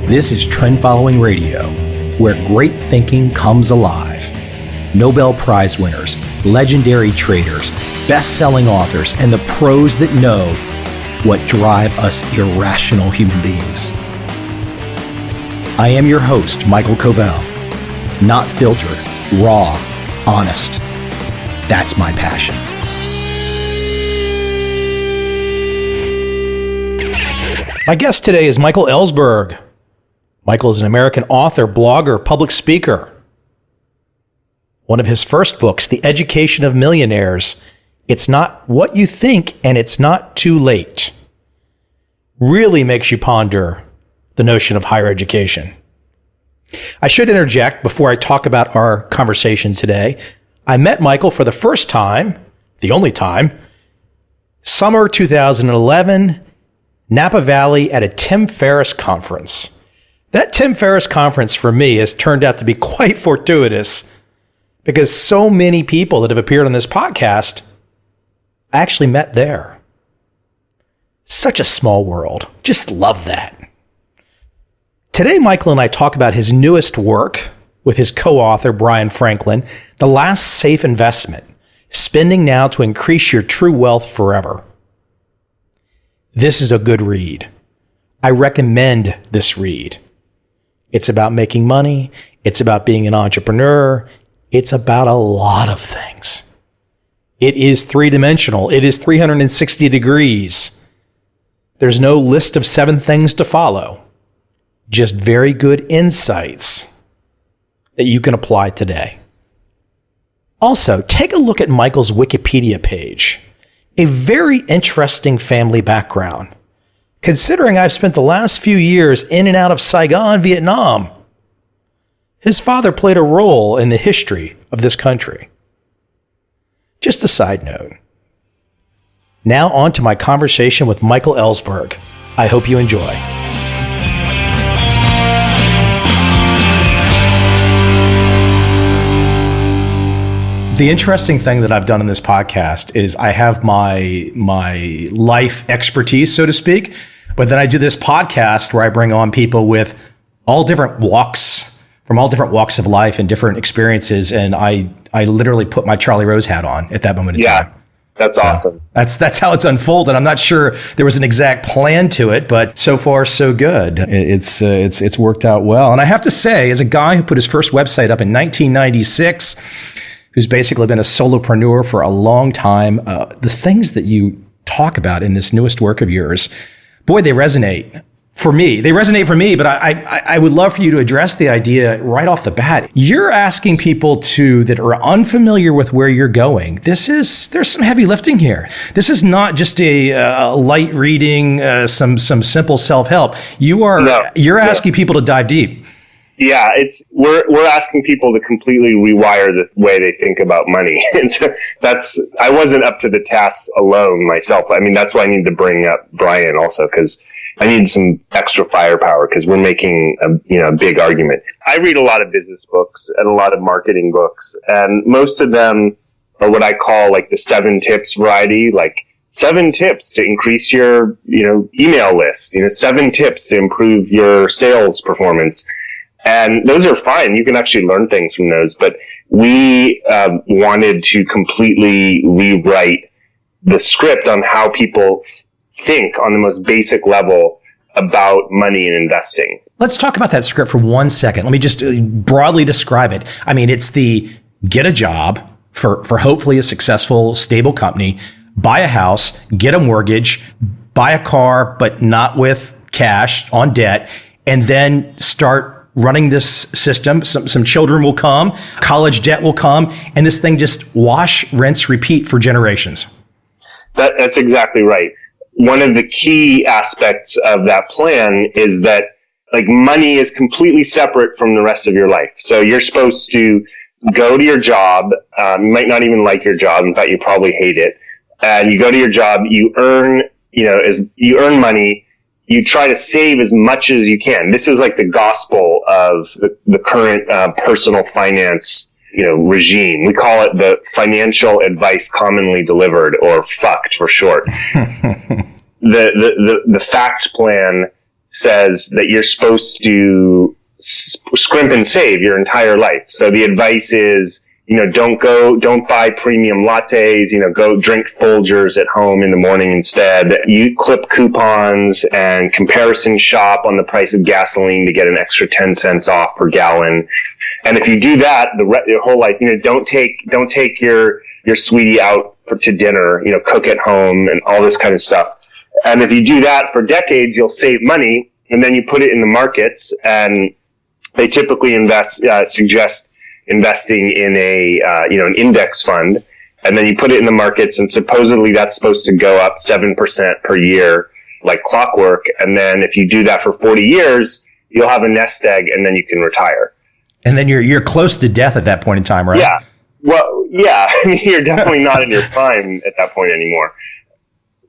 This is Trend Following Radio, where great thinking comes alive. Nobel Prize winners, legendary traders, best-selling authors, and the pros that know what drive us irrational human beings. I am your host, Michael Covevel. Not filtered, raw, honest. That's my passion. My guest today is Michael Ellsberg. Michael is an American author, blogger, public speaker. One of his first books, The Education of Millionaires, It's Not What You Think and It's Not Too Late, really makes you ponder the notion of higher education. I should interject before I talk about our conversation today. I met Michael for the first time, the only time, summer 2011, Napa Valley at a Tim Ferriss conference. That Tim Ferriss conference for me has turned out to be quite fortuitous because so many people that have appeared on this podcast I actually met there. Such a small world. Just love that. Today, Michael and I talk about his newest work with his co-author, Brian Franklin, The Last Safe Investment, Spending Now to Increase Your True Wealth Forever. This is a good read. I recommend this read. It's about making money. It's about being an entrepreneur. It's about a lot of things. It is three-dimensional. It is 360 degrees. There's no list of 7 things to follow. Just very good insights that you can apply today. Also, take a look at Michael's Wikipedia page. A very interesting family background, considering I've spent the last few years in and out of Saigon, Vietnam. His father played a role in the history of this country. Just a side note. Now on to my conversation with Michael Ellsberg. I hope you enjoy. The interesting thing that I've done in this podcast is I have my life expertise, so to speak, but then I do this podcast where I bring on people with all different walks, from all different walks of life and different experiences, and I literally put my Charlie Rose hat on at that moment in time. That's awesome. That's how it's unfolded. I'm not sure there was an exact plan to it, but so far so good. It's worked out well. And I have to say, as a guy who put his first website up in 1996, who's basically been a solopreneur for a long time, the things that you talk about in this newest work of yours, boy, they resonate for me. They resonate for me, but I would love for you to address the idea right off the bat. You're asking people that are unfamiliar with where you're going. There's some heavy lifting here. This is not just a light reading, some simple self-help. You're asking people to dive deep. Yeah, we're asking people to completely rewire the way they think about money. And so I wasn't up to the task alone myself. I mean, that's why I need to bring up Brian also, because I need some extra firepower because we're making a big argument. I read a lot of business books and a lot of marketing books, and most of them are what I call like the 7 tips variety, like 7 tips to increase your, email list, 7 tips to improve your sales performance. And those are fine. You can actually learn things from those. But we wanted to completely rewrite the script on how people think on the most basic level about money and investing. Let's talk about that script for 1 second. Let me just broadly describe it. I mean, it's the get a job for hopefully a successful, stable company, buy a house, get a mortgage, buy a car, but not with cash, on debt, and then start running this system. Some children will come, college debt will come, and this thing just wash, rinse, repeat for generations. That's exactly right. One of the key aspects of that plan is that money is completely separate from the rest of your life. So you're supposed to go to your job. You might not even like your job. In fact, you probably hate it. And you go to your job, you earn money. You try to save as much as you can. This is like the gospel of the current personal finance, regime. We call it the financial advice commonly delivered, or FUCT for short. The FACT plan says that you're supposed to scrimp and save your entire life. So the advice is, don't buy premium lattes, go drink Folgers at home in the morning instead. You clip coupons and comparison shop on the price of gasoline to get an extra 10 cents off per gallon. And if you do that, your whole life, don't take your sweetie out to dinner, cook at home and all this kind of stuff. And if you do that for decades, you'll save money, and then you put it in the markets, and they typically suggest investing in an index fund, and then you put it in the markets, and supposedly that's supposed to go up 7% per year, like clockwork. And then if you do that for 40 years, you'll have a nest egg, and then you can retire. And then you're close to death at that point in time, right? Yeah. Well, yeah. I mean, you're definitely not in your prime at that point anymore.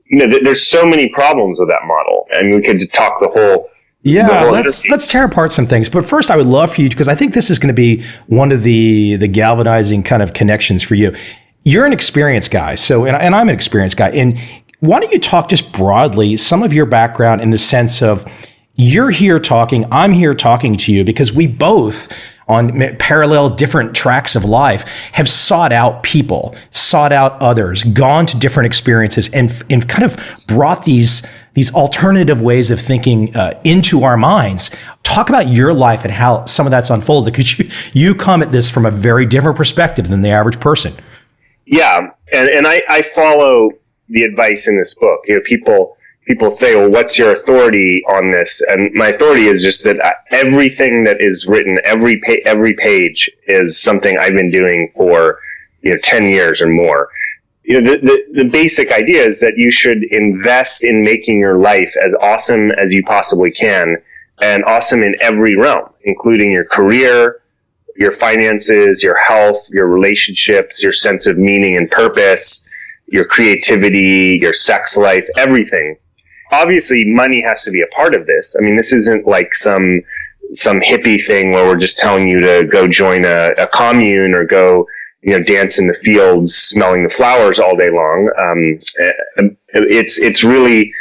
There's so many problems with that model, and we could talk the whole. Yeah, let's tear apart some things. But first, I would love for you, because I think this is going to be one of the galvanizing kind of connections for you. You're an experienced guy, and I'm an experienced guy. And why don't you talk just broadly some of your background in the sense of you're here talking, I'm here talking to you because we both, on parallel different tracks of life, have sought out people, sought out others, gone to different experiences, and kind of brought these alternative ways of thinking into our minds. Talk about your life and how some of that's unfolded, because you come at this from a very different perspective than the average person. Yeah, and I follow the advice in this book. People say, well, what's your authority on this? And my authority is just that everything that is written, every page is something I've been doing for 10 years or more. The basic idea is that you should invest in making your life as awesome as you possibly can, and awesome in every realm, including your career, your finances, your health, your relationships, your sense of meaning and purpose, your creativity, your sex life, everything. Obviously, money has to be a part of this. I mean, this isn't like some hippie thing where we're just telling you to go join a commune or go, dance in the fields smelling the flowers all day long. It's really,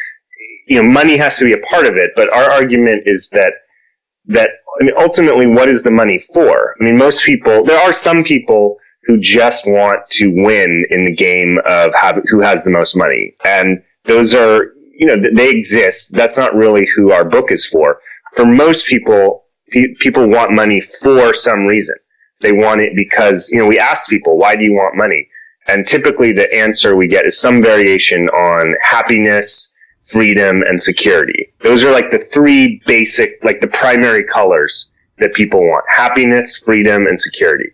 money has to be a part of it. But our argument is that ultimately, what is the money for? I mean, there are some people who just want to win in the game of who has the most money. And those are, they exist. That's not really who our book is for. For most people, people want money for some reason. They want it because, we ask people, why do you want money? And typically the answer we get is some variation on happiness, freedom, and security. Those are like the three basic, like the primary colors that people want: happiness, freedom, and security.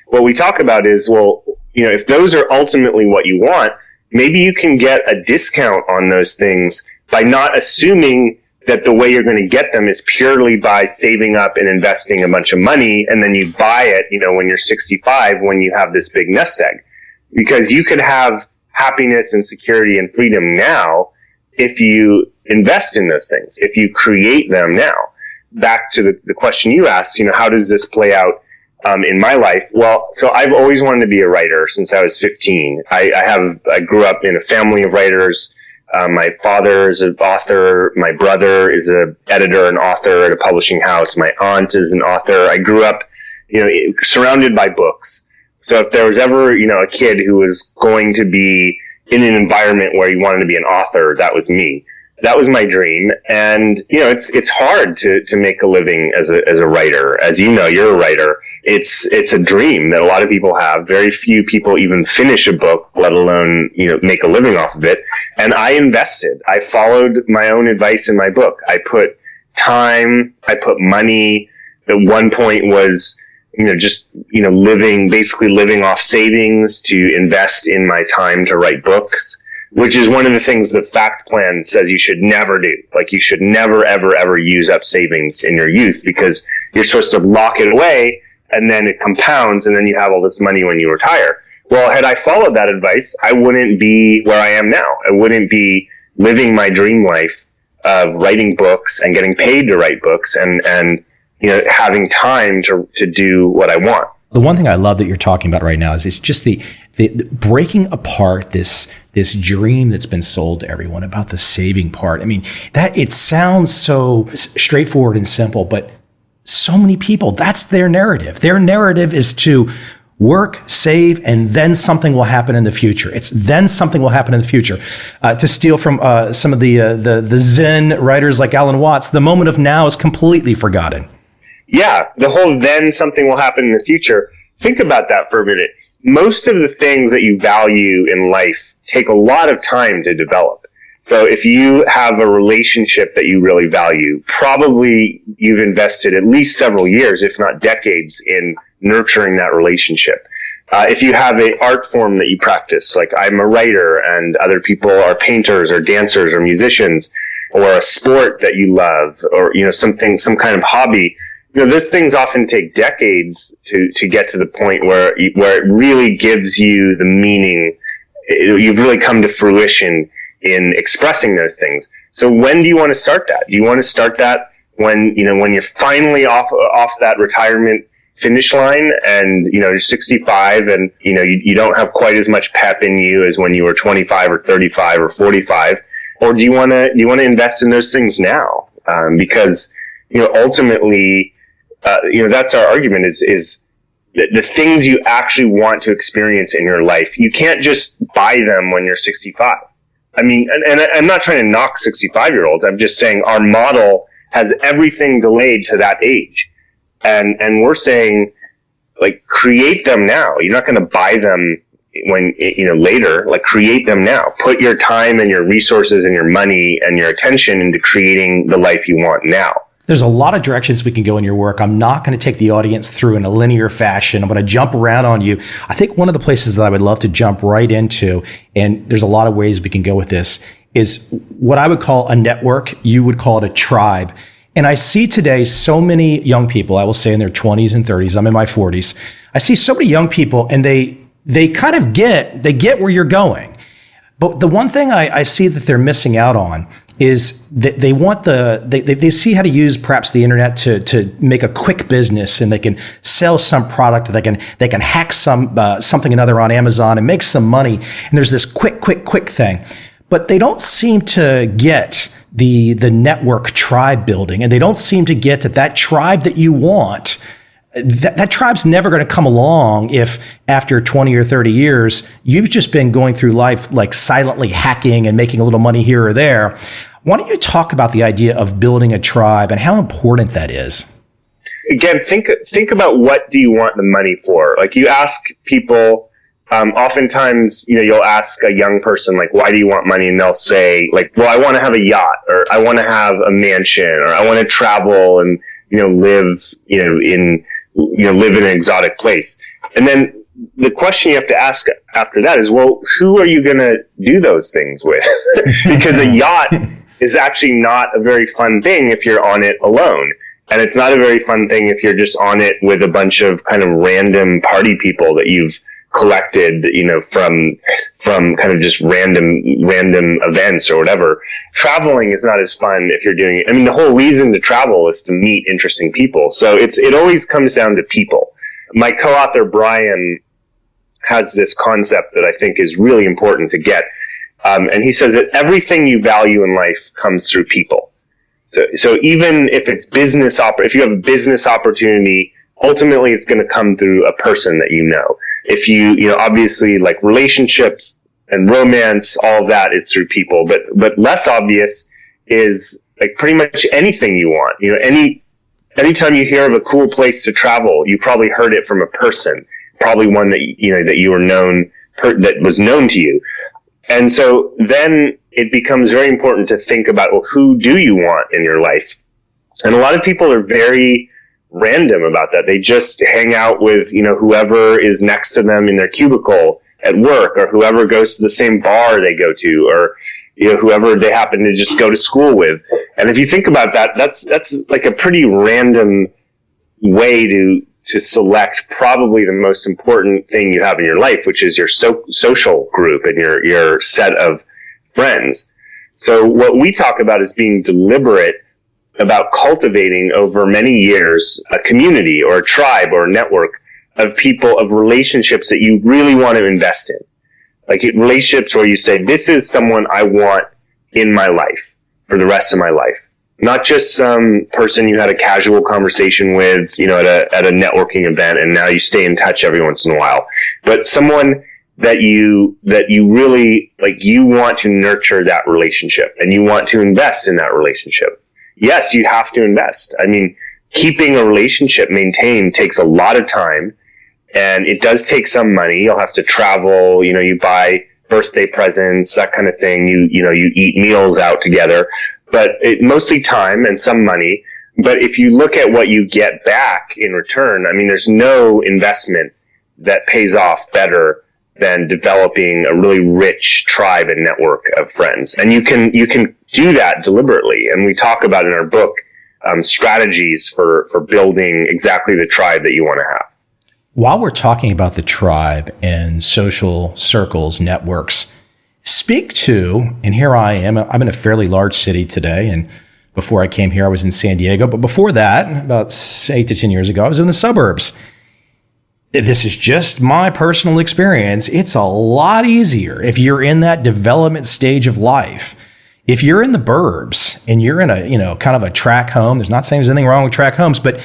What we talk about is, well, if those are ultimately what you want, maybe you can get a discount on those things by not assuming that the way you're going to get them is purely by saving up and investing a bunch of money, and then you buy it, when you're 65, when you have this big nest egg. Because you could have happiness and security and freedom now if you invest in those things, if you create them now. Back to the question you asked, how does this play out in my life? Well, so I've always wanted to be a writer since I was 15. I grew up in a family of writers. My father is an author. My brother is an editor and author at a publishing house. My aunt is an author. I grew up, surrounded by books. So if there was ever, a kid who was going to be in an environment where he wanted to be an author, that was me. That was my dream. And, it's hard to make a living as a writer. As you're a writer. It's a dream that a lot of people have. Very few people even finish a book, let alone, make a living off of it. And I invested. I followed my own advice in my book. I put time, I put money. At one point was, basically living off savings to invest in my time to write books, which is one of the things the FACT plan says you should never do. Like, you should never, ever, ever use up savings in your youth, because you're supposed to lock it away, and then it compounds, and then you have all this money when you retire. Well, had I followed that advice, I wouldn't be where I am now. I wouldn't be living my dream life of writing books and getting paid to write books and having time to do what I want. The one thing I love that you're talking about right now is it's just the breaking apart this dream that's been sold to everyone about the saving part. I mean, that it sounds so straightforward and simple, but so many people, that's their narrative. Their narrative is to work, save, and then something will happen in the future. It's then something will happen in the future. To steal from some of the Zen writers like Alan Watts, the moment of now is completely forgotten. Yeah, the whole then something will happen in the future. Think about that for a minute. Most of the things that you value in life take a lot of time to develop. So if you have a relationship that you really value, probably you've invested at least several years, if not decades, in nurturing that relationship. If you have an art form that you practice, like I'm a writer and other people are painters or dancers or musicians, or a sport that you love, or, some kind of hobby, those things often take decades to get to the point where it really gives you the meaning. You've really come to fruition in expressing those things. So when do you want to start that? Do you want to start that when you're finally off that retirement finish line and, you're 65 and, you don't have quite as much pep in you as when you were 25 or 35 or 45? Or do you want to invest in those things now? Because, ultimately, that's our argument is the things you actually want to experience in your life. You can't just buy them when you're 65. I mean, and I'm not trying to knock 65-year-olds. I'm just saying our model has everything delayed to that age. And we're saying, like, create them now. You're not going to buy them when, later. Like, create them now. Put your time and your resources and your money and your attention into creating the life you want now. There's a lot of directions we can go in your work. I'm not going to take the audience through in a linear fashion. I'm going to jump around on you. I think one of the places that I would love to jump right into, and there's a lot of ways we can go with this, is what I would call a network. You would call it a tribe. And I see today so many young people, I will say in their 20s and 30s, I'm in my 40s. I see so many young people and they kind of get where you're going. But the one thing I see that they're missing out on is that they see how to use perhaps the internet to make a quick business, and they can sell some product, they can hack something another on Amazon and make some money. And there's this quick thing, but they don't seem to get the network tribe building, and they don't seem to get that tribe that you want. That tribe's never going to come along if after 20 or 30 years, you've just been going through life like silently hacking and making a little money here or there. Why don't you talk about the idea of building a tribe and how important that is? Again, think about what do you want the money for? Like, you ask people, oftentimes, you'll ask a young person, like, why do you want money? And they'll say, like, well, I want to have a yacht, or I want to have a mansion, or I want to travel and, live in an exotic place. And then the question you have to ask after that is, well, who are you going to do those things with? Because a yacht is actually not a very fun thing if you're on it alone. And it's not a very fun thing if you're just on it with a bunch of kind of random party people that you've collected, from kind of just random events or whatever. Traveling is not as fun if you're doing it. I mean, the whole reason to travel is to meet interesting people. So it always comes down to people. My co-author, Brian, has this concept that I think is really important to get. And he says that everything you value in life comes through people. So even if it's if you have a business opportunity, ultimately it's going to come through a person that you know. If you obviously, like, relationships and romance, all of that is through people. But less obvious is, like, pretty much anything you want. Anytime you hear of a cool place to travel, you probably heard it from a person, probably one that you were known, that was known to you. And so then it becomes very important to think about, well, who do you want in your life? And a lot of people are very random about that. They just hang out with, whoever is next to them in their cubicle at work, or whoever goes to the same bar they go to, or, whoever they happen to just go to school with. And if you think about that, that's like a pretty random way to select probably the most important thing you have in your life, which is your social group and your set of friends. So what we talk about is being deliberate about cultivating over many years a community or a tribe or a network of people, of relationships that you really want to invest in. Like relationships where you say, this is someone I want in my life for the rest of my life. Not just some person you had a casual conversation with, at a networking event, and now you stay in touch every once in a while, but someone that you really, like, you want to nurture that relationship and you want to invest in that relationship. Yes, you have to invest. I mean, keeping a relationship maintained takes a lot of time, and it does take some money. You'll have to travel, you buy birthday presents, that kind of thing. You eat meals out together, but mostly time and some money. But if you look at what you get back in return, I mean, there's no investment that pays off better than developing a really rich tribe and network of friends. And you can do that deliberately. And we talk about in our book, strategies for building exactly the tribe that you want to have. While we're talking about the tribe and social circles, networks, speak to, and here I am, I'm in a fairly large city today, and before I came here, I was in San Diego, but before that, about 8 to 10 years ago, I was in the suburbs. This is just my personal experience. It's a lot easier if you're in that development stage of life. If you're in the burbs and you're in a, kind of a track home, there's not saying there's anything wrong with track homes, but,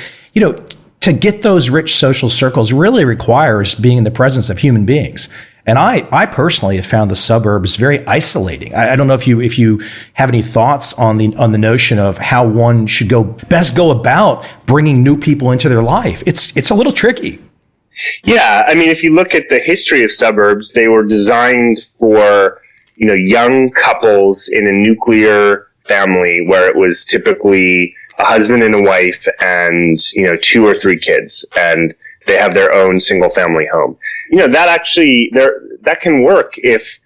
to get those rich social circles really requires being in the presence of human beings. And I personally have found the suburbs very isolating. I don't know if you have any thoughts on the notion of how one should best go about bringing new people into their life. It's a little tricky. Yeah, I mean, if you look at the history of suburbs, they were designed for, young couples in a nuclear family where it was typically a husband and a wife and, 2 or 3 kids, and they have their own single family home. That can work if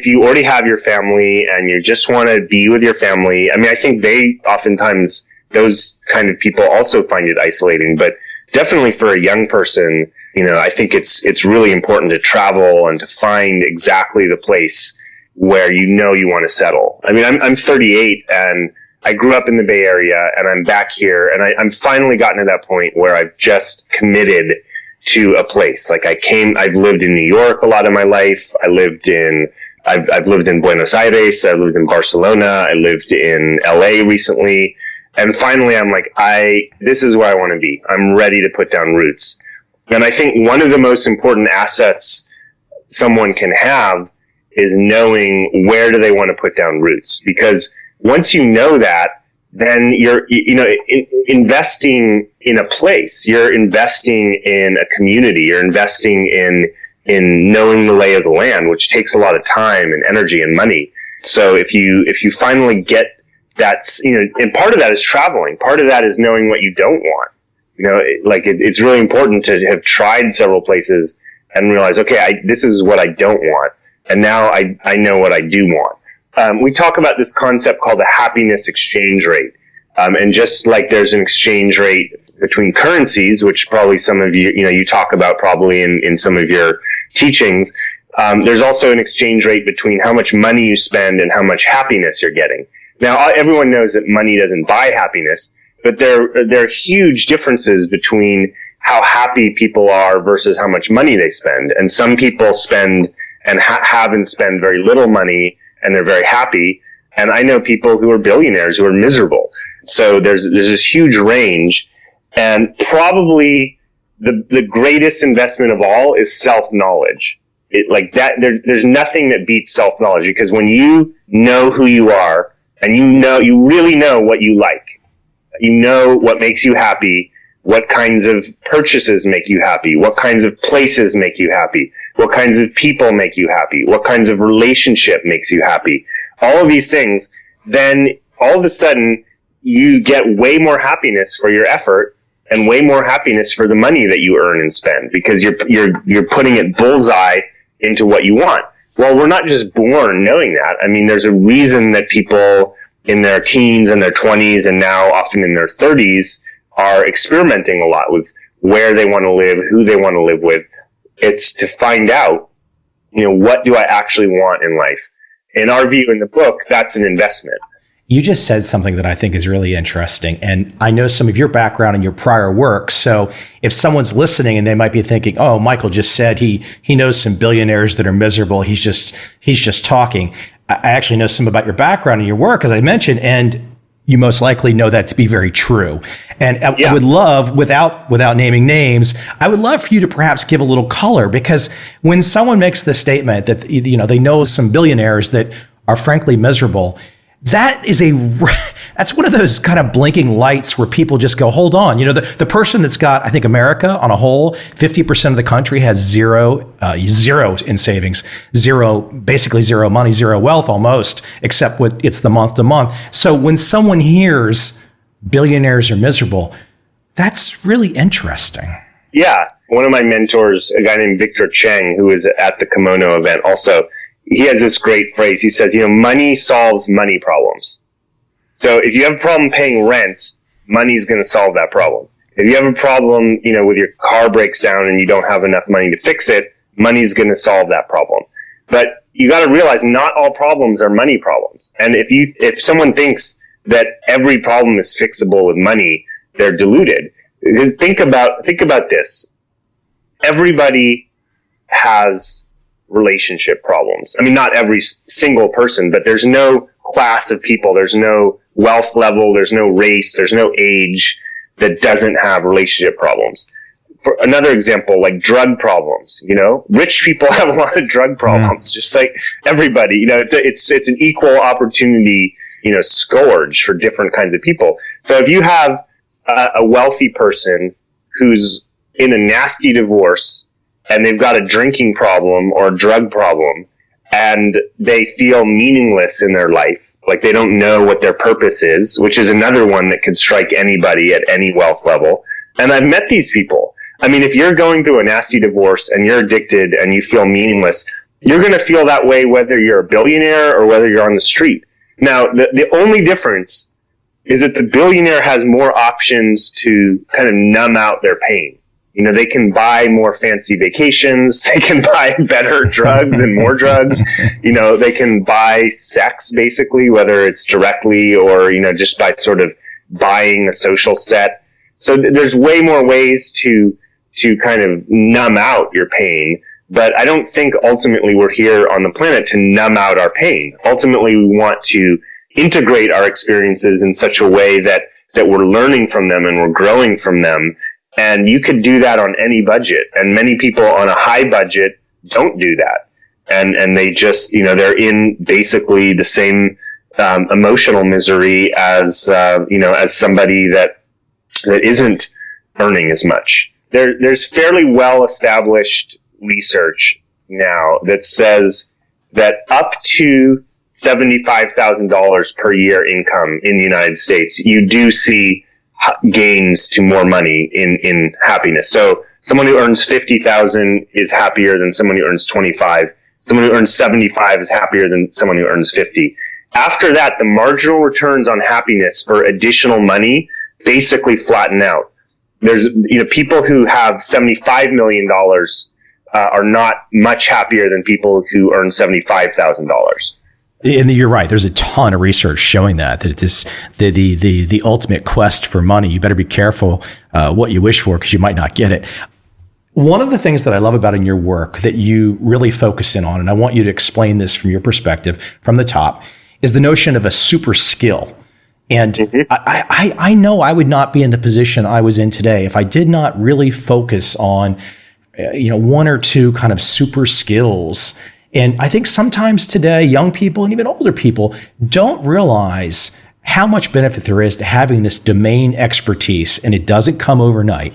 you already have your family and you just want to be with your family. I mean, I think oftentimes those kind of people also find it isolating, but definitely for a young person, I think it's really important to travel and to find exactly the place where you want to settle. I mean, I'm 38 and I grew up in the Bay Area and I'm back here, and I'm finally gotten to that point where I've just committed to a place. Like I've lived in New York a lot of my life. I've lived in Buenos Aires. I lived in Barcelona. I lived in LA recently. And finally I'm like, this is where I want to be. I'm ready to put down roots. And I think one of the most important assets someone can have is knowing where do they want to put down roots. Because once you know that, then you're, investing in a place, you're investing in a community, you're investing in knowing the lay of the land, which takes a lot of time and energy and money. So if you finally get that, and part of that is traveling. Part of that is knowing what you don't want. It's really important to have tried several places and realize, okay, this is what I don't want. And now I know what I do want. We talk about this concept called the happiness exchange rate. And just like there's an exchange rate between currencies, which probably some of you talk about probably in some of your teachings, there's also an exchange rate between how much money you spend and how much happiness you're getting. Now, everyone knows that money doesn't buy happiness, but there are huge differences between how happy people are versus how much money they spend. And some people spend and have and spend very little money, and they're very happy. And I know people who are billionaires who are miserable. So there's this huge range. And probably the greatest investment of all is self-knowledge. There's nothing that beats self-knowledge, because when you know who you are and you really know what you like, what makes you happy, what kinds of purchases make you happy, what kinds of places make you happy, what kinds of people make you happy, what kinds of relationship makes you happy, all of these things, then all of a sudden you get way more happiness for your effort and way more happiness for the money that you earn and spend, because you're putting it bullseye into what you want. Well, we're not just born knowing that. I mean, there's a reason that people in their teens and their 20s and now often in their 30s are experimenting a lot with where they want to live, who they want to live with. It's to find out, what do I actually want in life? In our view in the book, that's an investment. You just said something that I think is really interesting. And I know some of your background and your prior work. So if someone's listening and they might be thinking, oh, Michael just said he knows some billionaires that are miserable. He's just talking. I actually know some about your background and your work, as I mentioned, and you most likely know that to be very true. And I would love, without naming names, I would love for you to perhaps give a little color, because when someone makes the statement that, they know some billionaires that are frankly miserable, that's one of those kind of blinking lights where people just go, hold on. The person that's got, I think America on a whole, 50% of the country has zero in savings, basically zero money, zero wealth almost, except it's the month to month. So when someone hears billionaires are miserable, that's really interesting. Yeah. One of my mentors, a guy named Victor Cheng, who was at the Kimono event also, he has this great phrase. He says, money solves money problems. So if you have a problem paying rent, money's going to solve that problem. If you have a problem, with your car breaks down and you don't have enough money to fix it, money's going to solve that problem. But you got to realize not all problems are money problems. And if someone thinks that every problem is fixable with money, they're deluded. Think about this. Everybody has relationship problems. I mean, not every single person, but there's no class of people, there's no wealth level, there's no race, there's no age that doesn't have relationship problems. For another example, like drug problems, rich people have a lot of drug problems, just like everybody, it's an equal opportunity, scourge for different kinds of people. So if you have a wealthy person who's in a nasty divorce, and they've got a drinking problem or a drug problem, and they feel meaningless in their life, like they don't know what their purpose is, which is another one that could strike anybody at any wealth level. And I've met these people. I mean, if you're going through a nasty divorce and you're addicted and you feel meaningless, you're going to feel that way whether you're a billionaire or whether you're on the street. Now, the only difference is that the billionaire has more options to kind of numb out their pain. They can buy more fancy vacations. They can buy better drugs and more drugs. They can buy sex, basically, whether it's directly or, just by sort of buying a social set. So there's way more ways to kind of numb out your pain. But I don't think ultimately we're here on the planet to numb out our pain. Ultimately, we want to integrate our experiences in such a way that we're learning from them and we're growing from them. And you could do that on any budget. And many people on a high budget don't do that. And they just, they're in basically the same emotional misery as somebody that isn't earning as much. There's fairly well established research now that says that up to $75,000 per year income in the United States, you do see gains to more money in happiness. So someone who earns 50,000 is happier than someone who earns 25. Someone who earns 75 is happier than someone who earns 50. After that, the marginal returns on happiness for additional money basically flatten out. There's, people who have $75 million are not much happier than people who earn $75,000. And you're right. There's a ton of research showing that the ultimate quest for money, you better be careful what you wish for, because you might not get it. One of the things that I love about in your work that you really focus in on, and I want you to explain this from your perspective from the top, is the notion of a super skill. And I know I would not be in the position I was in today if I did not really focus on, one or two kind of super skills. And I think sometimes today, young people and even older people don't realize how much benefit there is to having this domain expertise, and it doesn't come overnight.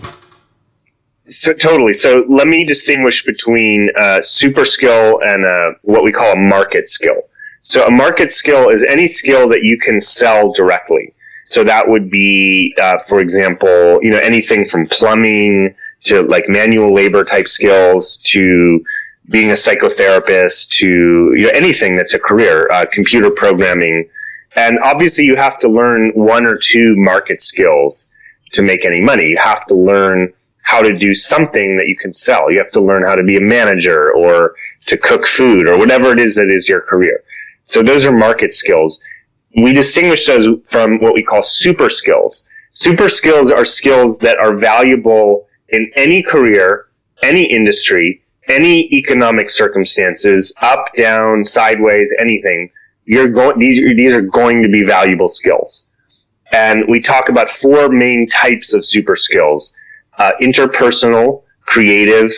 So totally. So let me distinguish between a super skill and what we call a market skill. So a market skill is any skill that you can sell directly. So that would be, for example, anything from plumbing to like manual labor type skills to being a psychotherapist to anything that's a career, computer programming. And obviously you have to learn one or two market skills to make any money. You have to learn how to do something that you can sell. You have to learn how to be a manager or to cook food or whatever it is that is your career. So those are market skills. We distinguish those from what we call super skills. Super skills are skills that are valuable in any career, any industry, any economic circumstances, up, down, sideways, anything. These are going to be valuable skills. And we talk about four main types of super skills: interpersonal, creative,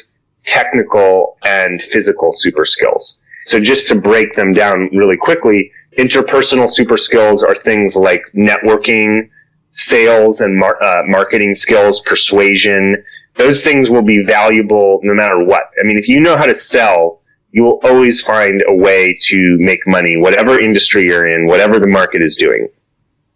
technical, and physical super skills. So just to break them down really quickly, interpersonal super skills are things like networking, sales and marketing skills, persuasion. Those things will be valuable no matter what. I mean, if you know how to sell, you will always find a way to make money, whatever industry you're in, whatever the market is doing.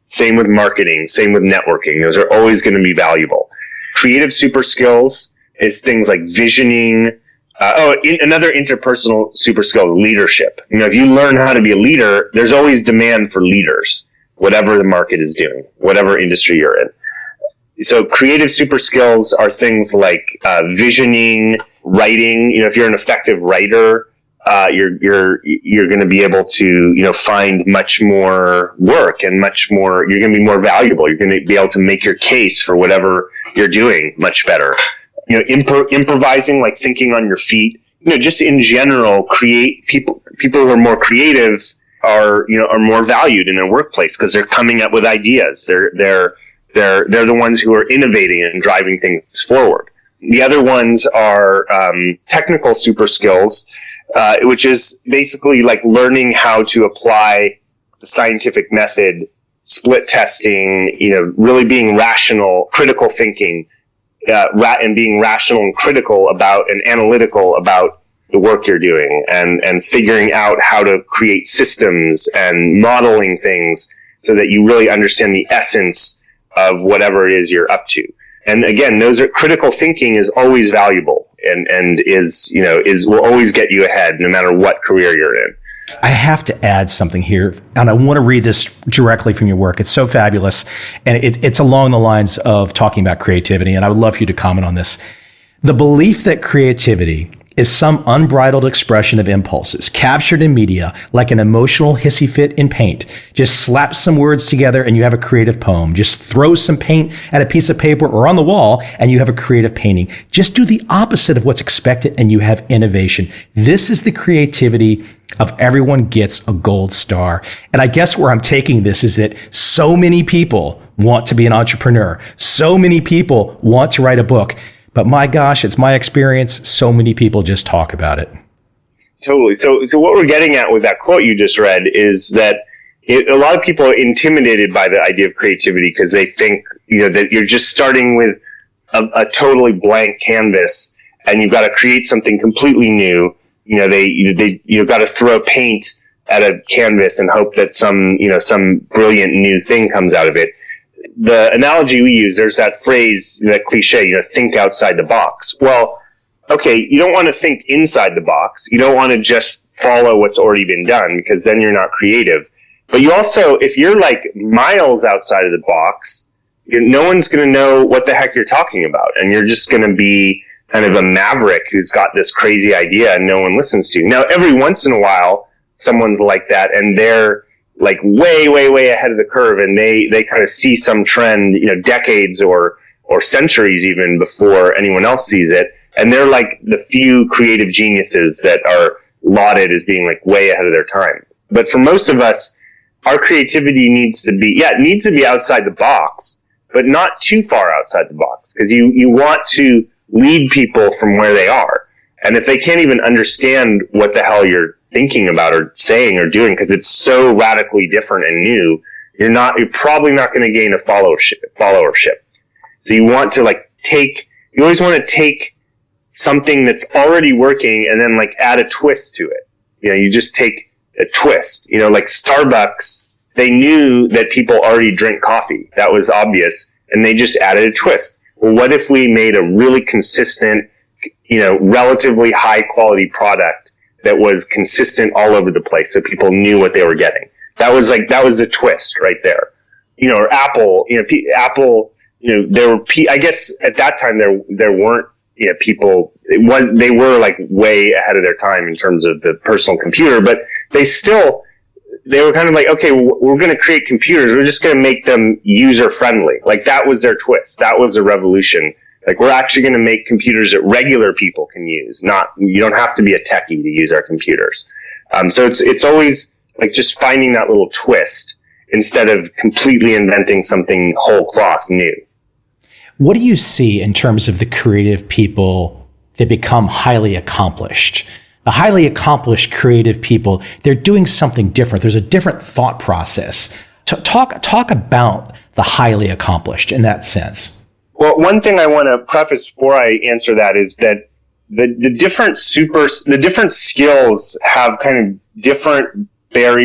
Same with marketing, same with networking. Those are always going to be valuable. Creative super skills is things like visioning. Another interpersonal super skill is leadership. If you learn how to be a leader, there's always demand for leaders, whatever the market is doing, whatever industry you're in. So creative super skills are things like visioning, writing. If you're an effective writer, you're going to be able to, find much more work and much more. You're going to be more valuable. You're going to be able to make your case for whatever you're doing much better. Improvising, like thinking on your feet. Just in general, people who are more creative are more valued in their workplace because they're coming up with ideas. They're the ones who are innovating and driving things forward. The other ones are technical super skills, which is basically like learning how to apply the scientific method, split testing, really being rational, critical thinking, and being rational and critical about and analytical about the work you're doing, and figuring out how to create systems and modeling things so that you really understand the essence of whatever it is you're up to. And again, critical thinking is always valuable and will always get you ahead no matter what career you're in. I have to add something here, and I want to read this directly from your work. It's so fabulous, and it's along the lines of talking about creativity, and I would love for you to comment on this. The belief that creativity is some unbridled expression of impulses captured in media like an emotional hissy fit in paint. Just slap some words together and you have a creative poem. Just throw some paint at a piece of paper or on the wall and you have a creative painting. Just do the opposite of what's expected and you have innovation. This is the creativity of everyone gets a gold star. And I guess where I'm taking this is that so many people want to be an entrepreneur. So many people want to write a book. But my gosh, it's my experience. So many people just talk about it. Totally. So what we're getting at with that quote you just read is that a lot of people are intimidated by the idea of creativity because they think, that you're just starting with a totally blank canvas and you've got to create something completely new. You've got to throw paint at a canvas and hope that some brilliant new thing comes out of it. The analogy we use, there's that phrase, that cliche, think outside the box. Well, okay, you don't want to think inside the box. You don't want to just follow what's already been done because then you're not creative. But you also, if you're like miles outside of the box, no one's going to know what the heck you're talking about. And you're just going to be kind of a maverick who's got this crazy idea and no one listens to. Now, every once in a while, someone's like that and they're like way, way, way ahead of the curve, and they kind of see some trend, decades or centuries even before anyone else sees it, and they're like the few creative geniuses that are lauded as being like way ahead of their time. But for most of us, our creativity needs to be outside the box, but not too far outside the box, because you want to lead people from where they are, and if they can't even understand what the hell you're thinking about or saying or doing because it's so radically different and new, you're probably not going to gain a followership. So you want to you always want to take something that's already working and then add a twist to it. You just take a twist, like Starbucks, they knew that people already drink coffee. That was obvious. And they just added a twist. Well, what if we made a really consistent, relatively high quality product that was consistent all over the place so people knew what they were getting? That was a twist right there. Or Apple, Apple, I guess at that time there weren't, people, they were way ahead of their time in terms of the personal computer, but they still they were kind of like, okay, well, we're going to create computers. We're just going to make them user friendly. Like that was their twist. That was the revolution. Like we're actually going to make computers that regular people can use. You don't have to be a techie to use our computers. So it's always like just finding that little twist instead of completely inventing something whole cloth new. What do you see in terms of the creative people that become highly accomplished? The highly accomplished creative people, they're doing something different. There's a different thought process. Talk about the highly accomplished in that sense. Well, one thing I want to preface before I answer that is that the different skills have kind of different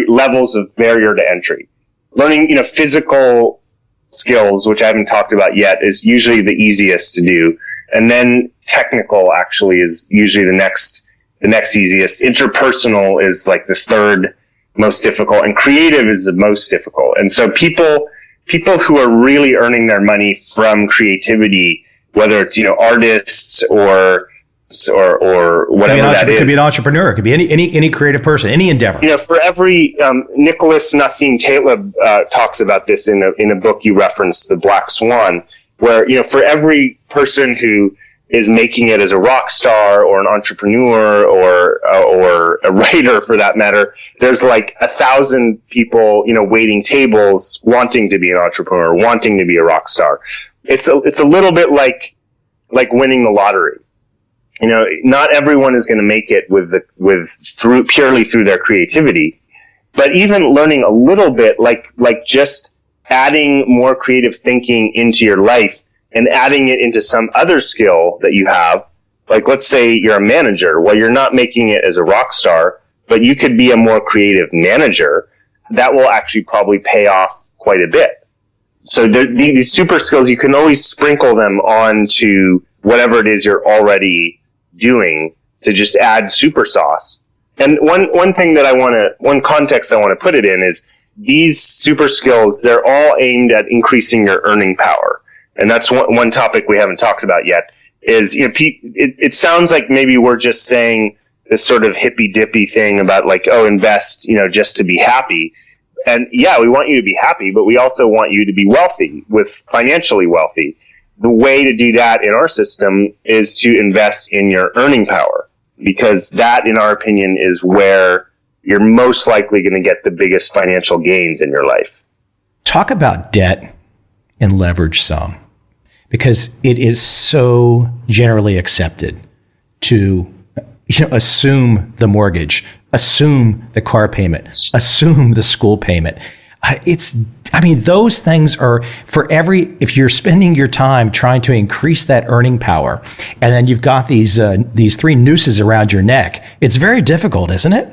levels of barrier to entry. Learning, physical skills, which I haven't talked about yet, is usually the easiest to do. And then technical actually is usually the next easiest. Interpersonal is like the third most difficult, and creative is the most difficult. And so people who are really earning their money from creativity, whether it's, artists or whatever that is. It could be an entrepreneur. It could be any creative person, any endeavor. For every, Nicholas Nassim Taleb talks about this in a book you referenced, The Black Swan, where, for every person who is making it as a rock star or an entrepreneur or a writer for that matter, there's like 1,000 people, waiting tables, wanting to be an entrepreneur, wanting to be a rock star. It's a little bit like winning the lottery. Not everyone is going to make it purely through their creativity, but even learning a little bit, like just adding more creative thinking into your life and adding it into some other skill that you have. Like, let's say you're a manager. Well, you're not making it as a rock star, but you could be a more creative manager. That will actually probably pay off quite a bit. So these super skills, you can always sprinkle them onto whatever it is you're already doing to just add super sauce. And one thing that one context I want to put it in is these super skills, they're all aimed at increasing your earning power. And that's one topic we haven't talked about yet is, it sounds like maybe we're just saying this sort of hippy dippy thing about like, invest, just to be happy. And yeah, we want you to be happy, but we also want you to be financially wealthy. The way to do that in our system is to invest in your earning power, because that, in our opinion, is where you're most likely going to get the biggest financial gains in your life. Talk about debt and leverage some, because it is so generally accepted to assume the mortgage, assume the car payment, assume the school payment. Those things are if you're spending your time trying to increase that earning power, and then you've got these three nooses around your neck, it's very difficult, isn't it?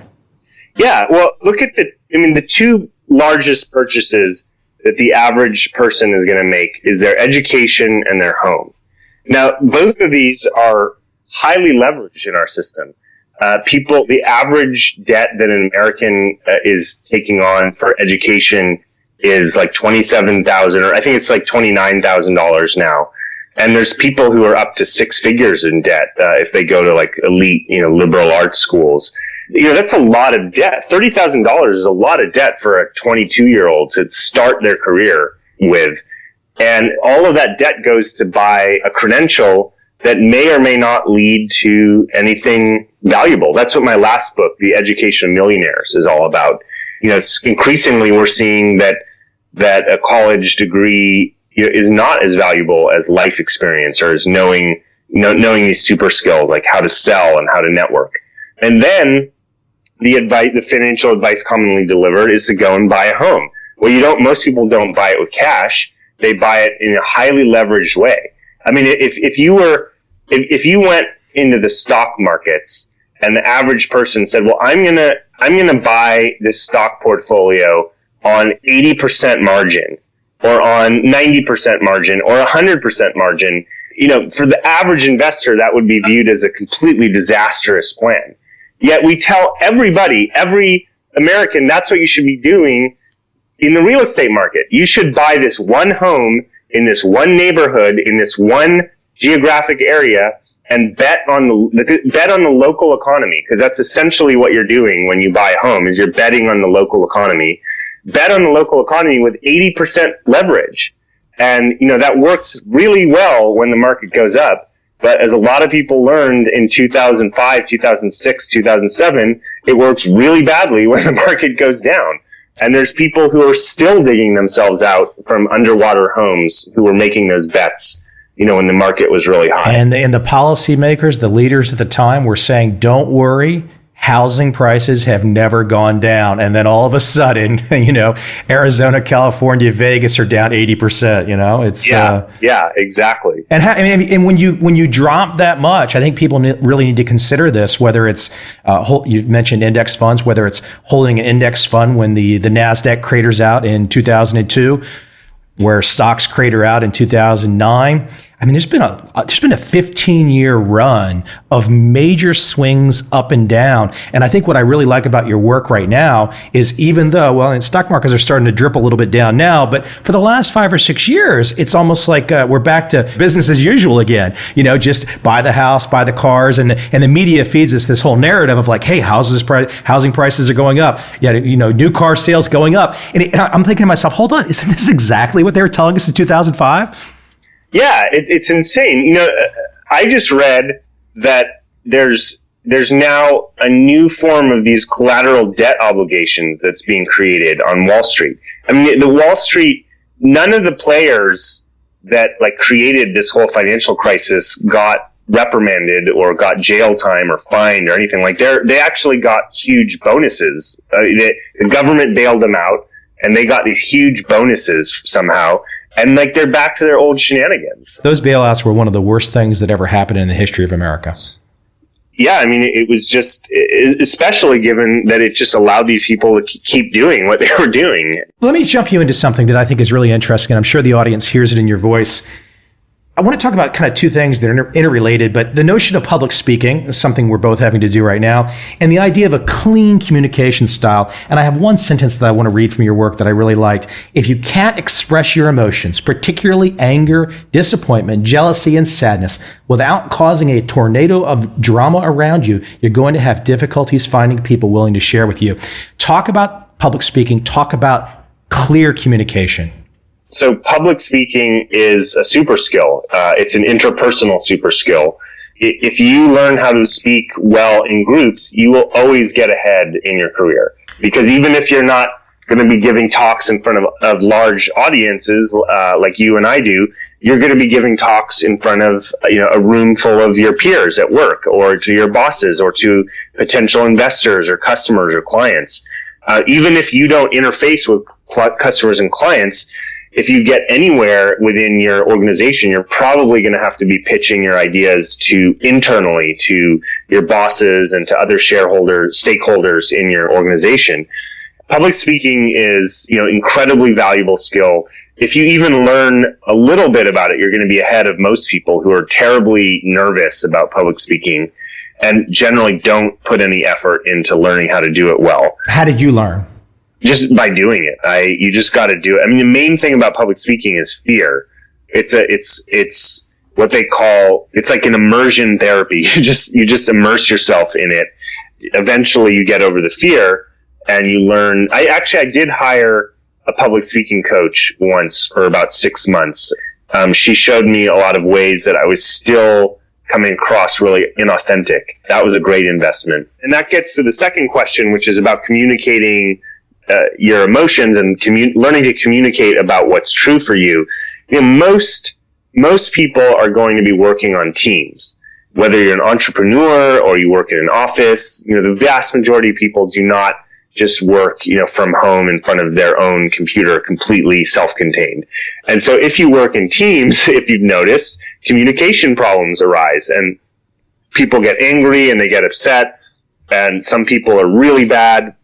Yeah. Well, look at the two largest purchases that the average person is going to make is their education and their home. Now, both of these are highly leveraged in our system. The average debt that an American is taking on for education is like $27,000, or I think it's like $29,000 now. And there's people who are up to six figures in debt if they go to like elite, liberal arts schools. That's a lot of debt. $30,000 is a lot of debt for a 22-year-old to start their career with. And all of that debt goes to buy a credential that may or may not lead to anything valuable. That's what my last book, The Education of Millionaires, is all about. Increasingly we're seeing that a college degree is not as valuable as life experience or as knowing these super skills like how to sell and how to network. And then the financial advice commonly delivered is to go and buy a home. Well, most people don't buy it with cash. They buy it in a highly leveraged way. I mean, if you went into the stock markets and the average person said, well, I'm going to buy this stock portfolio on 80% margin or on 90% margin or 100% margin, for the average investor, that would be viewed as a completely disastrous plan. Yet we tell everybody, every American, that's what you should be doing in the real estate market. You should buy this one home in this one neighborhood, in this one geographic area, and bet on the local economy, because that's essentially what you're doing when you buy a home, is you're betting on the local economy. Bet on the local economy with 80% leverage. And, that works really well when the market goes up. But as a lot of people learned in 2005, 2006, 2007, it works really badly when the market goes down. And there's people who are still digging themselves out from underwater homes who were making those bets, when the market was really high. And the policymakers, the leaders at the time were saying, don't worry, housing prices have never gone down. And then all of a sudden, Arizona, California, Vegas are down 80%, it's. Yeah, exactly. And and when you drop that much, I think people really need to consider this, whether it's, you've mentioned index funds, whether it's holding an index fund when the NASDAQ craters out in 2002, where stocks crater out in 2009. There's been a 15-year run of major swings up and down. And I think what I really like about your work right now is, even though, and stock markets are starting to drip a little bit down now, but for the last 5 or 6 years, it's almost like we're back to business as usual again. Just buy the house, buy the cars, and the media feeds us this whole narrative of like, hey, housing prices are going up. New car sales going up. And I'm thinking to myself, hold on, isn't this exactly what they were telling us in 2005? Yeah, it's insane. I just read that there's now a new form of these collateral debt obligations that's being created on Wall Street. The Wall Street, none of the players that created this whole financial crisis got reprimanded or got jail time or fined or anything like that. They actually got huge bonuses. The government bailed them out, and they got these huge bonuses somehow. And they're back to their old shenanigans. Those bailouts were one of the worst things that ever happened in the history of America. Yeah, it was just, especially given that it just allowed these people to keep doing what they were doing. Let me jump you into something that I think is really interesting, and I'm sure the audience hears it in your voice. I want to talk about kind of two things that are interrelated, but the notion of public speaking is something we're both having to do right now, and the idea of a clean communication style. And I have one sentence that I want to read from your work that I really liked. If you can't express your emotions, particularly anger, disappointment, jealousy, and sadness, without causing a tornado of drama around you, you're going to have difficulties finding people willing to share with you. Talk about public speaking. Talk about clear communication. So public speaking is a super skill. It's an interpersonal super skill. If you learn how to speak well in groups, you will always get ahead in your career. Because even if you're not going to be giving talks in front of large audiences like you and I do, you're going to be giving talks in front of a room full of your peers at work, or to your bosses, or to potential investors or customers or clients. Even if you don't interface with customers and clients, if you get anywhere within your organization, you're probably going to have to be pitching your ideas internally to your bosses and to other stakeholders in your organization. Public speaking is, incredibly valuable skill. If you even learn a little bit about it, you're going to be ahead of most people who are terribly nervous about public speaking and generally don't put any effort into learning how to do it well. How did you learn? Just by doing it. You just got to do it. The main thing about public speaking is fear. It's what they call, it's like an immersion therapy. You just immerse yourself in it. Eventually you get over the fear and you learn. I did hire a public speaking coach once for about 6 months. She showed me a lot of ways that I was still coming across really inauthentic. That was a great investment. And that gets to the second question, which is about communicating your emotions and learning to communicate about what's true for you. Most people are going to be working on teams. Whether you're an entrepreneur or you work in an office, the vast majority of people do not just work, from home in front of their own computer, completely self-contained. And so if you work in teams, if you've noticed, communication problems arise and people get angry and they get upset, and some people are really bad.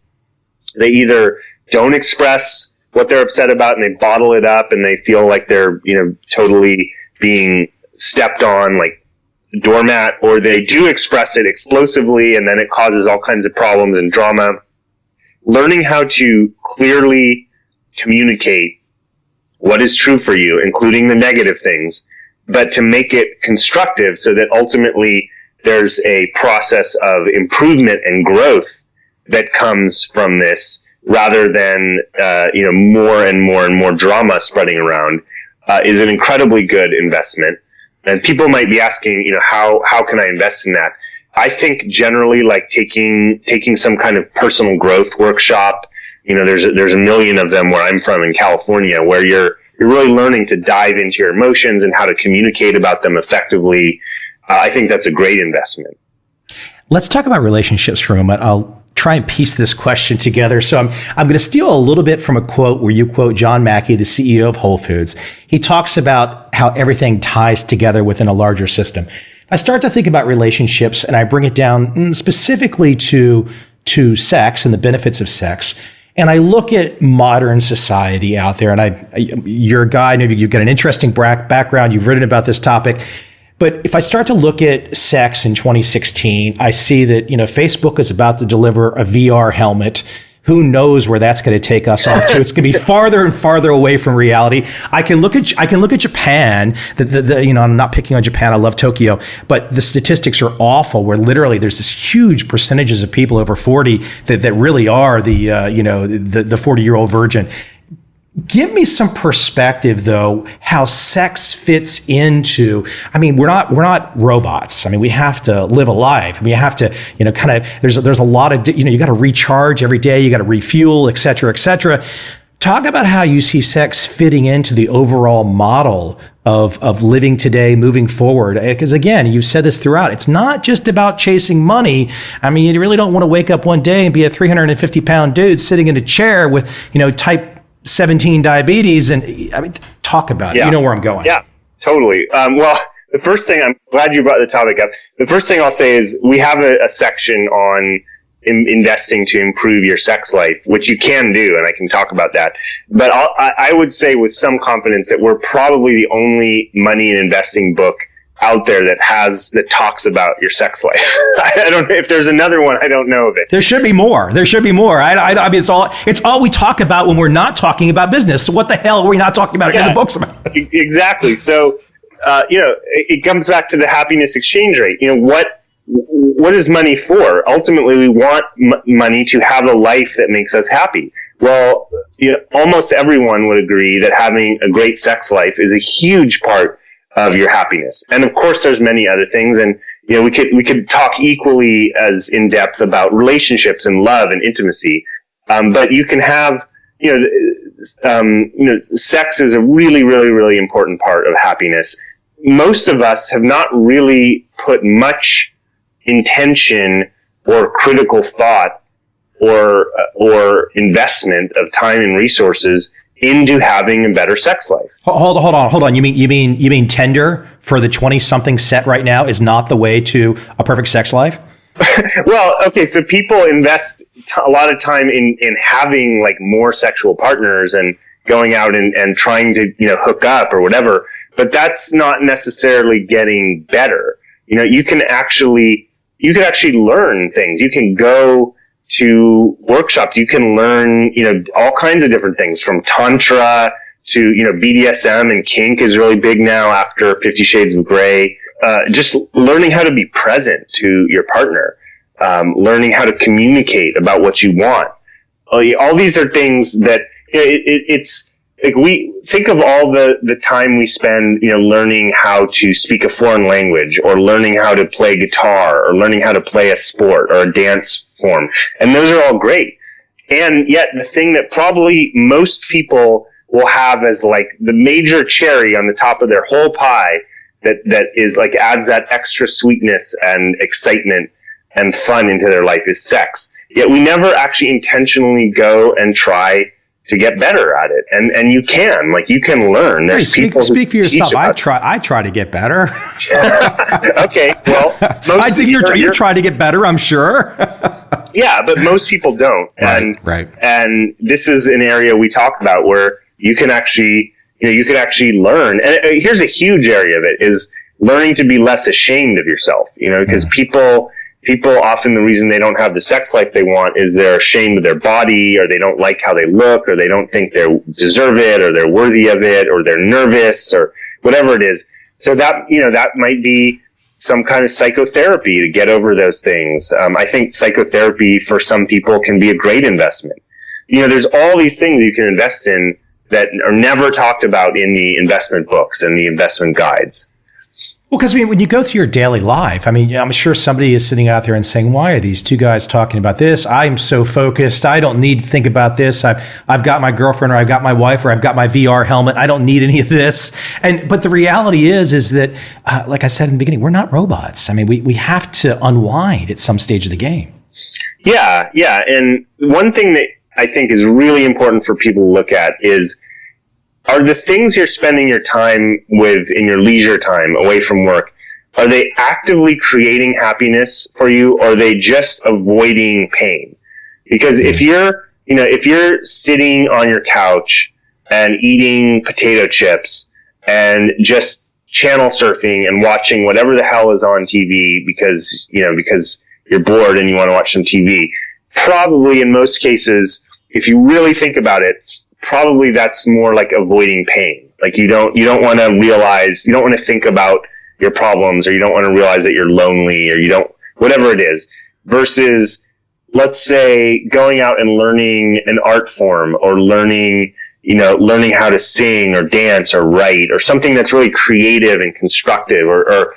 They either don't express what they're upset about and they bottle it up and they feel like they're, totally being stepped on like doormat, or they do express it explosively and then it causes all kinds of problems and drama. Learning how to clearly communicate what is true for you, including the negative things, but to make it constructive so that ultimately there's a process of improvement and growth that comes from this, rather than more and more and more drama spreading around, is an incredibly good investment. And people might be asking, how can I invest in that? I think generally, like taking some kind of personal growth workshop. There's a million of them where I'm from in California, where you're really learning to dive into your emotions and how to communicate about them effectively. I think that's a great investment. Let's talk about relationships for a moment. I'll try and piece this question together. So I'm going to steal a little bit from a quote where you quote John Mackey, the CEO of Whole Foods. He talks about how everything ties together within a larger system. I start to think about relationships and I bring it down specifically to sex and the benefits of sex. And I look at modern society out there, and you're a guy, you've got an interesting background, you've written about this topic. But if I start to look at sex in 2016, I see that, Facebook is about to deliver a VR helmet. Who knows where that's going to take us off to? It's going to be farther and farther away from reality. I can look at Japan. I'm not picking on Japan. I love Tokyo, but the statistics are awful. Where literally there's this huge percentages of people over 40 that really are the 40-year-old virgin. Give me some perspective, though, how sex fits into. We're not robots. We have to live a life. We have to, there's a lot of, you got to recharge every day. You got to refuel, et cetera, et cetera. Talk about how you see sex fitting into the overall model of living today, moving forward. Because again, you've said this throughout. It's not just about chasing money. You really don't want to wake up one day and be a 350-pound dude sitting in a chair with, type 17 diabetes, and talk about it. Yeah. You know where I'm going. Yeah, totally. Well, the first thing, I'm glad you brought the topic up. The first thing I'll say is we have a section on investing to improve your sex life, which you can do, and I can talk about that. But I would say with some confidence that we're probably the only money and investing book out there that talks about your sex life. I don't know if there's another one. I don't know of it. There should be more. It's all we talk about when we're not talking about business. So what the hell are we not talking about in the books about? Exactly. So, it comes back to the happiness exchange rate. What is money for? Ultimately, we want money to have a life that makes us happy. Well, almost everyone would agree that having a great sex life is a huge part of your happiness. And of course, there's many other things. And, we could talk equally as in depth about relationships and love and intimacy. But you can have, sex is a really, really, really important part of happiness. Most of us have not really put much intention or critical thought or investment of time and resources into having a better sex life. Hold on. You mean Tinder for the 20-something set right now is not the way to a perfect sex life? Well, okay, so people invest a lot of time in having like more sexual partners and going out and trying to, hook up or whatever, but that's not necessarily getting better. You can actually learn things. You can go to workshops. You can learn, all kinds of different things, from Tantra to, BDSM, and kink is really big now after 50 Shades of Grey. Just learning how to be present to your partner, learning how to communicate about what you want. All these are things that, it's like, we think of all the time we spend, learning how to speak a foreign language, or learning how to play guitar, or learning how to play a sport or a dance form. And those are all great. And yet the thing that probably most people will have as like the major cherry on the top of their whole pie that is like adds that extra sweetness and excitement and fun into their life is sex. Yet we never actually intentionally go and try to get better at it. And you can learn. There's people speak for yourself. I try to get better. Okay. Well, I think you're trying to get better, I'm sure. Yeah, but most people don't. Right. And this is an area we talk about where you can actually, you could actually learn. And here's a huge area of it is learning to be less ashamed of yourself, because people often, the reason they don't have the sex life they want is they're ashamed of their body, or they don't like how they look, or they don't think they deserve it, or they're worthy of it, or they're nervous, or whatever it is. So that, that might be some kind of psychotherapy to get over those things. I think psychotherapy for some people can be a great investment. There's all these things you can invest in that are never talked about in the investment books and the investment guides. Well, because when you go through your daily life, I'm sure somebody is sitting out there and saying, why are these two guys talking about this? I'm so focused. I don't need to think about this. I've got my girlfriend, or I've got my wife, or I've got my VR helmet. I don't need any of this. But the reality is that, like I said in the beginning, we're not robots. We have to unwind at some stage of the game. Yeah. And one thing that I think is really important for people to look at is, are the things you're spending your time with in your leisure time away from work, are they actively creating happiness for you, or are they just avoiding pain? Because if you're sitting on your couch and eating potato chips and just channel surfing and watching whatever the hell is on TV because you're bored and you want to watch some TV, probably in most cases, if you really think about it, probably that's more like avoiding pain. Like you don't want to think about your problems, or you don't want to realize that you're lonely, or whatever it is, versus, let's say, going out and learning an art form, or learning how to sing or dance or write, or something that's really creative and constructive, or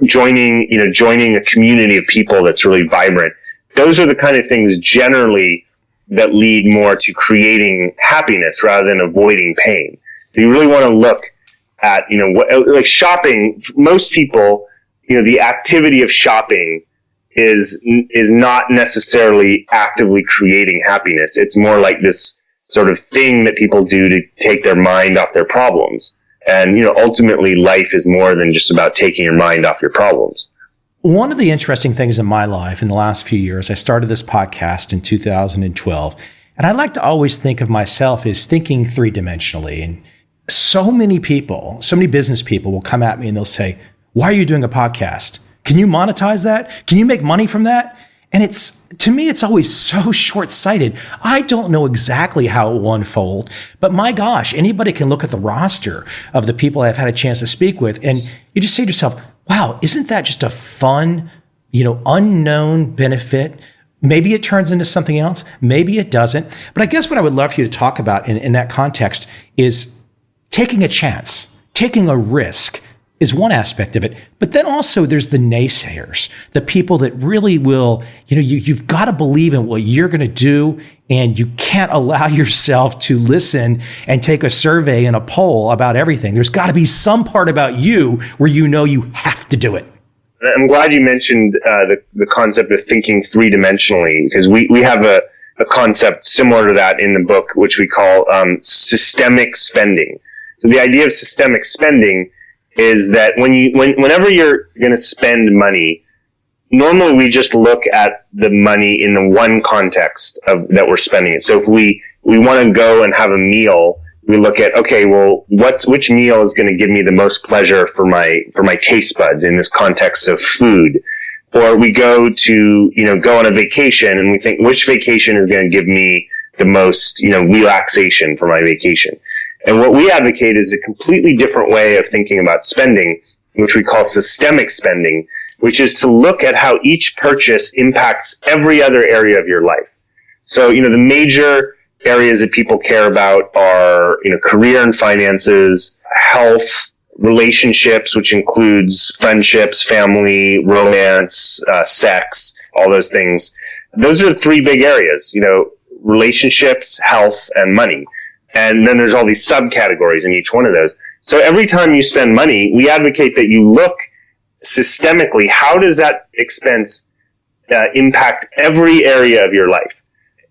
joining a community of people that's really vibrant. Those are the kind of things generally that lead more to creating happiness rather than avoiding pain. You really want to look at, like shopping. Most people, the activity of shopping is not necessarily actively creating happiness. It's more like this sort of thing that people do to take their mind off their problems. And, ultimately life is more than just about taking your mind off your problems. One of the interesting things in my life in the last few years, I started this podcast in 2012, and I like to always think of myself as thinking three-dimensionally. And so many business people will come at me and they'll say, why are you doing a podcast? Can you monetize that? Can you make money from that? And to me, it's always so short-sighted. I don't know exactly how it will unfold, but my gosh, anybody can look at the roster of the people I've had a chance to speak with, and you just say to yourself, wow, isn't that just a fun, unknown benefit? Maybe it turns into something else. Maybe it doesn't. But I guess what I would love for you to talk about in that context is taking a chance, taking a risk is one aspect of it. But then also there's the naysayers, the people that really will, you've got to believe in what you're going to do, and you can't allow yourself to listen and take a survey and a poll about everything. There's got to be some part about you where you have to do it. I'm glad you mentioned the concept of thinking three-dimensionally, because we have a concept similar to that in the book, which we call systemic spending. So the idea of systemic spending is that whenever you're going to spend money, normally we just look at the money in the one context that we're spending it. So if we want to go and have a meal, we look at, okay, well, which meal is going to give me the most pleasure for my taste buds in this context of food? Or we go on a vacation and we think, which vacation is going to give me the most, relaxation for my vacation? And what we advocate is a completely different way of thinking about spending, which we call systemic spending, which is to look at how each purchase impacts every other area of your life. So, the major areas that people care about are, career and finances, health, relationships, which includes friendships, family, romance, sex, all those things. Those are the three big areas, relationships, health, and money. And then there's all these subcategories in each one of those. So every time you spend money, we advocate that you look systemically, how does that expense impact every area of your life?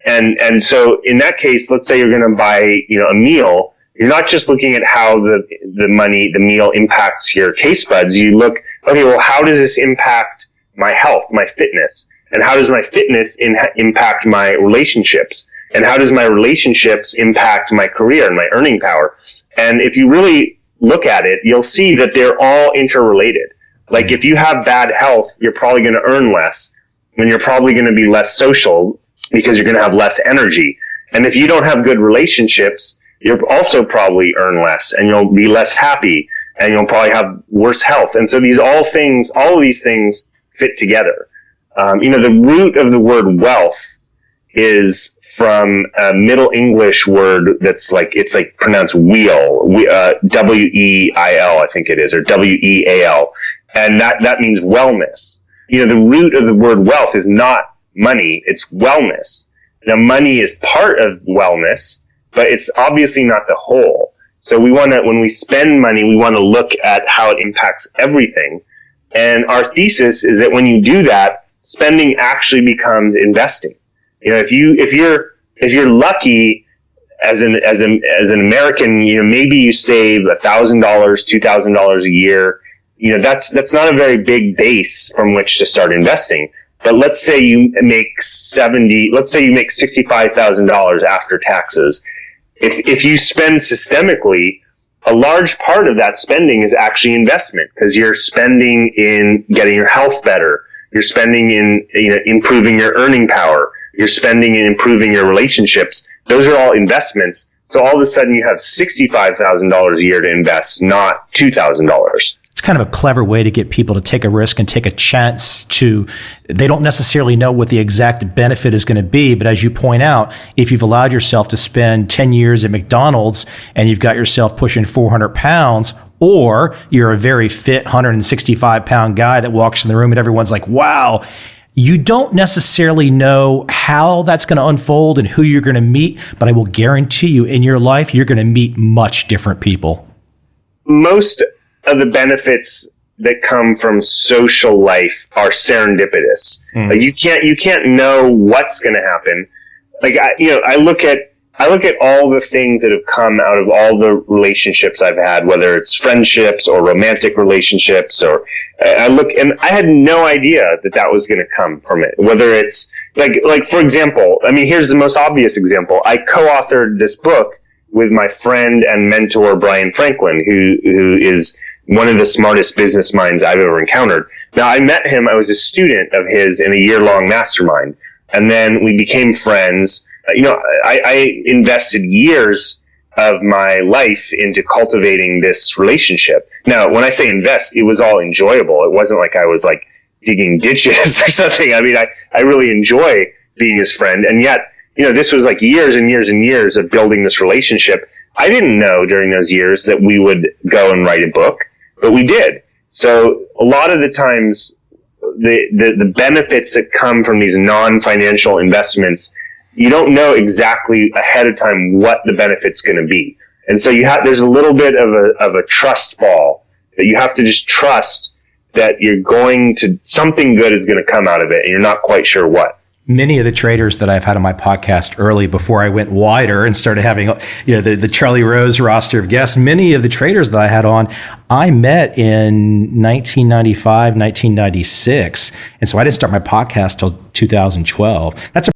And so in that case, let's say you're going to buy, a meal. You're not just looking at how the meal impacts your taste buds. You look, okay, well, how does this impact my health, my fitness? And how does my fitness impact my relationships? And how does my relationships impact my career and my earning power? And if you really look at it, you'll see that they're all interrelated. Like if you have bad health, you're probably going to earn less, and you're probably going to be less social because you're going to have less energy. And if you don't have good relationships, you'll also probably earn less and you'll be less happy. and you'll probably have worse health. And so all of these things fit together. The root of the word wealth is from a Middle English word that's it's pronounced wheel, W-E-I-L, I think it is, or W-E-A-L. And that means wellness. The root of the word wealth is not money, it's wellness. Now, money is part of wellness, but it's obviously not the whole. So when we spend money, we want to look at how it impacts everything. And our thesis is that when you do that, spending actually becomes investing. If you're lucky as an American, maybe you save $1,000, $2,000 a year. That's not a very big base from which to start investing. But let's say you make $65,000 after taxes. If you spend systemically, a large part of that spending is actually investment, because you're spending in getting your health better. You're spending in, improving your earning power. You're spending in improving your relationships. Those are all investments. So all of a sudden you have $65,000 a year to invest, not $2,000. It's kind of a clever way to get people to take a risk and take a chance they don't necessarily know what the exact benefit is going to be. But as you point out, if you've allowed yourself to spend 10 years at McDonald's and you've got yourself pushing 400 pounds, or you're a very fit 165-pound guy that walks in the room and everyone's like, wow, you don't necessarily know how that's going to unfold and who you're going to meet. But I will guarantee you in your life, you're going to meet much different people. Most of the benefits that come from social life are serendipitous. You can't know what's going to happen. I look at all the things that have come out of all the relationships I've had, whether it's friendships or romantic relationships, or and I had no idea that was going to come from it. Whether it's for example, here's the most obvious example. I co-authored this book with my friend and mentor, Brian Franklin, who is one of the smartest business minds I've ever encountered. Now, I met him, I was a student of his in a year-long mastermind, and then we became friends. I invested years of my life into cultivating this relationship. Now, when I say invest, it was all enjoyable. It wasn't like I was digging ditches or something. I really enjoy being his friend, and yet, this was years and years and years of building this relationship. I didn't know during those years that we would go and write a book, but we did. So a lot of the times, the benefits that come from these non-financial investments, you don't know exactly ahead of time what the benefit's going to be. And so there's a little bit of a trust fall that you have to just trust that something good is going to come out of it, and you're not quite sure what. Many of the traders that I've had on my podcast early, before I went wider and started having, the Charlie Rose roster of guests, many of the traders that I had on, I met in 1995, 1996. And so I didn't start my podcast till 2012. That's a